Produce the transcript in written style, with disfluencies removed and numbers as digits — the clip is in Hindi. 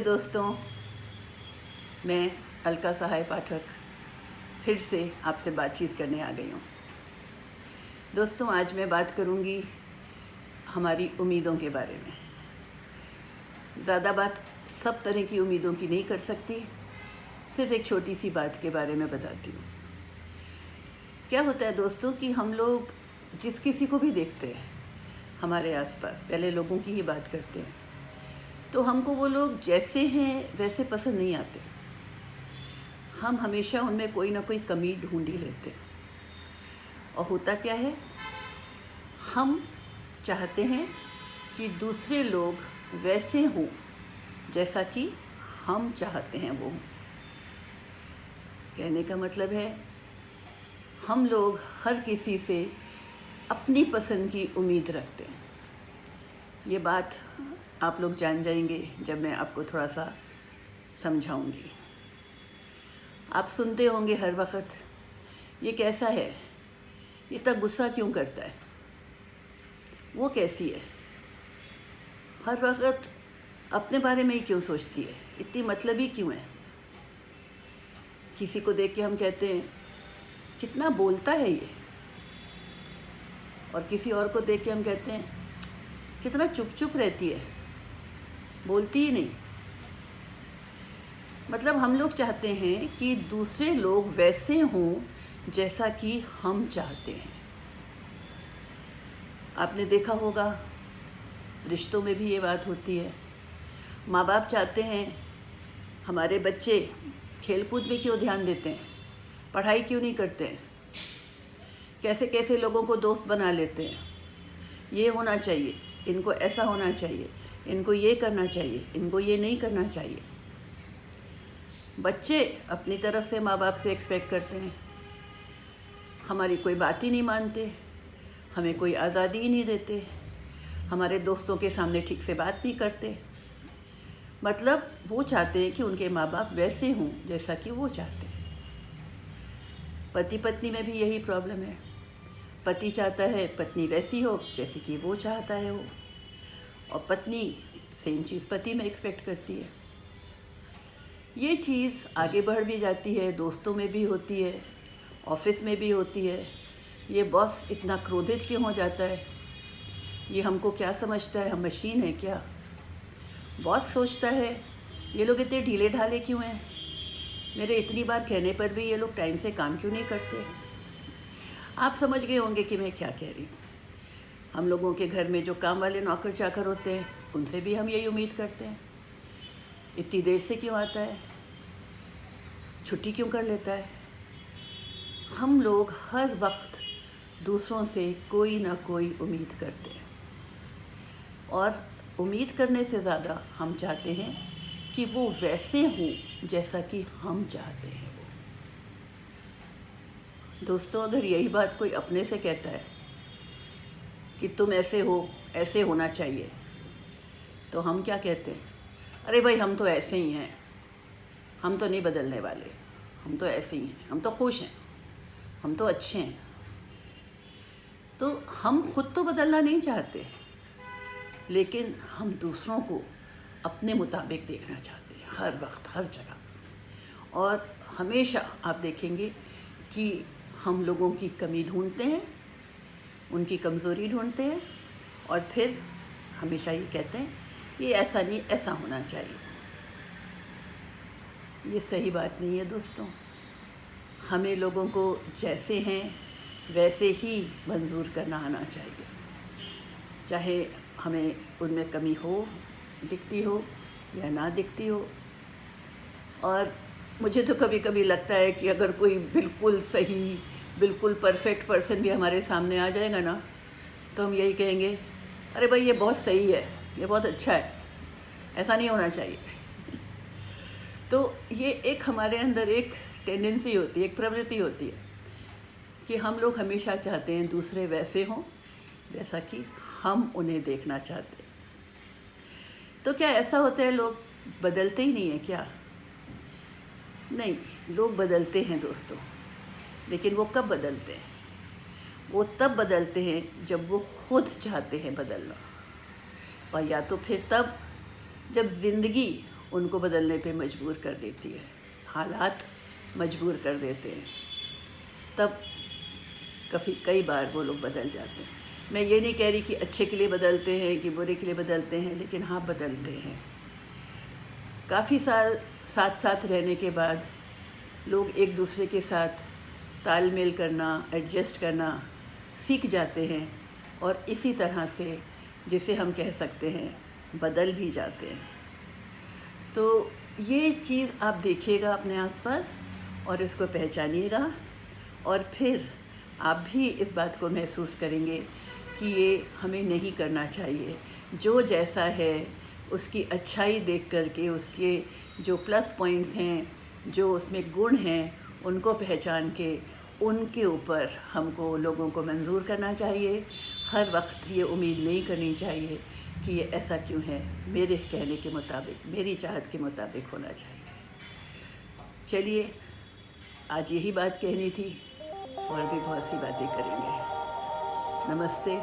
दोस्तों, मैं अलका सहाय पाठक फिर से आपसे बातचीत करने आ गई हूँ। दोस्तों, आज मैं बात करूँगी हमारी उम्मीदों के बारे में। ज़्यादा बात सब तरह की उम्मीदों की नहीं कर सकती, सिर्फ एक छोटी सी बात के बारे में बताती हूँ। क्या होता है दोस्तों कि हम लोग जिस किसी को भी देखते हैं हमारे आसपास, पहले लोगों की ही बात करते हैं, तो हमको वो लोग जैसे हैं वैसे पसंद नहीं आते। हम हमेशा उनमें कोई ना कोई कमी ढूंढ ही लेते हैं। और होता क्या है, हम चाहते हैं कि दूसरे लोग वैसे हों जैसा कि हम चाहते हैं वो हों। कहने का मतलब है, हम लोग हर किसी से अपनी पसंद की उम्मीद रखते हैं। ये बात आप लोग जान जाएंगे जब मैं आपको थोड़ा सा समझाऊंगी। आप सुनते होंगे हर वक्त, ये कैसा है, ये इतना गुस्सा क्यों करता है, वो कैसी है, हर वक्त अपने बारे में ही क्यों सोचती है, इतनी मतलबी क्यों है। किसी को देख के हम कहते हैं कितना बोलता है ये, और किसी और को देख के हम कहते हैं कितना चुप चुप रहती है, बोलती ही नहीं। मतलब हम लोग चाहते हैं कि दूसरे लोग वैसे हों जैसा कि हम चाहते हैं। आपने देखा होगा, रिश्तों में भी ये बात होती है। माँ बाप चाहते हैं हमारे बच्चे खेलकूद में क्यों ध्यान देते हैं, पढ़ाई क्यों नहीं करते हैं, कैसे कैसे लोगों को दोस्त बना लेते हैं। ये होना चाहिए, इनको ऐसा होना चाहिए, इनको ये करना चाहिए, इनको ये नहीं करना चाहिए। बच्चे अपनी तरफ से माँ बाप से एक्सपेक्ट करते हैं, हमारी कोई बात ही नहीं मानते, हमें कोई आज़ादी ही नहीं देते, हमारे दोस्तों के सामने ठीक से बात नहीं करते। मतलब वो चाहते हैं कि उनके माँ बाप वैसे हों जैसा कि वो चाहते हैं। पति पत्नी में भी यही प्रॉब्लम है। पति चाहता है पत्नी वैसी हो जैसी कि वो चाहता है वो, और पत्नी सेम चीज़ पति में एक्सपेक्ट करती है। ये चीज़ आगे बढ़ भी जाती है, दोस्तों में भी होती है, ऑफिस में भी होती है। ये बॉस इतना क्रोधित क्यों हो जाता है, ये हमको क्या समझता है, हम मशीन है क्या। बॉस सोचता है ये लोग इतने ढीले ढाले क्यों हैं, मेरे इतनी बार कहने पर भी ये लोग टाइम से काम क्यों नहीं करते। आप समझ गए होंगे कि मैं क्या कह रही हूँ। हम लोगों के घर में जो काम वाले नौकर चाकर होते हैं, उनसे भी हम यही उम्मीद करते हैं, इतनी देर से क्यों आता है, छुट्टी क्यों कर लेता है। हम लोग हर वक्त दूसरों से कोई ना कोई उम्मीद करते हैं, और उम्मीद करने से ज़्यादा हम चाहते हैं कि वो वैसे हों जैसा कि हम चाहते हैं वो। दोस्तों, अगर यही बात कोई अपने से कहता है कि तुम ऐसे हो, ऐसे होना चाहिए, तो हम क्या कहते हैं, अरे भाई हम तो ऐसे ही हैं, हम तो नहीं बदलने वाले, हम तो ऐसे ही हैं, हम तो खुश हैं, हम तो अच्छे हैं। तो हम खुद तो बदलना नहीं चाहते, लेकिन हम दूसरों को अपने मुताबिक देखना चाहते हैं हर वक्त हर जगह। और हमेशा आप देखेंगे कि हम लोगों की कमी ढूंढते हैं, उनकी कमज़ोरी ढूंढते हैं, और फिर हमेशा ये कहते हैं ये ऐसा नहीं, ऐसा होना चाहिए। ये सही बात नहीं है दोस्तों। हमें लोगों को जैसे हैं वैसे ही मंजूर करना आना चाहिए, चाहे हमें उनमें कमी हो, दिखती हो या ना दिखती हो। और मुझे तो कभी कभी लगता है कि अगर कोई बिल्कुल सही, बिल्कुल परफेक्ट पर्सन भी हमारे सामने आ जाएगा ना, तो हम यही कहेंगे, अरे भाई ये बहुत सही है, ये बहुत अच्छा है, ऐसा नहीं होना चाहिए। तो ये एक हमारे अंदर एक टेंडेंसी होती है, एक प्रवृत्ति होती है कि हम लोग हमेशा चाहते हैं दूसरे वैसे हों जैसा कि हम उन्हें देखना चाहते हैं। तो क्या ऐसा होता है लोग बदलते ही नहीं है क्या? नहीं, लोग बदलते हैं दोस्तों, लेकिन वो कब बदलते हैं? वो तब बदलते हैं जब वो खुद चाहते हैं बदलना, और या तो फिर तब जब ज़िंदगी उनको बदलने पे मजबूर कर देती है, हालात मजबूर कर देते हैं, तब कई बार वो लोग बदल जाते हैं। मैं ये नहीं कह रही कि अच्छे के लिए बदलते हैं कि बुरे के लिए बदलते हैं, लेकिन हाँ बदलते हैं। काफ़ी साल साथ साथ रहने के बाद लोग एक दूसरे के साथ तालमेल करना, एडजस्ट करना सीख जाते हैं और इसी तरह से, जिसे हम कह सकते हैं, बदल भी जाते हैं। तो ये चीज़ आप देखिएगा अपने आसपास और इसको पहचानिएगा, और फिर आप भी इस बात को महसूस करेंगे कि ये हमें नहीं करना चाहिए। जो जैसा है उसकी अच्छाई देख कर के, उसके जो प्लस पॉइंट्स हैं, जो उसमें गुण हैं, उनको पहचान के उनके ऊपर हमको लोगों को मंजूर करना चाहिए। हर वक्त ये उम्मीद नहीं करनी चाहिए कि ये ऐसा क्यों है, मेरे कहने के मुताबिक, मेरी चाहत के मुताबिक होना चाहिए। चलिए, आज यही बात कहनी थी, और भी बहुत सी बातें करेंगे। नमस्ते।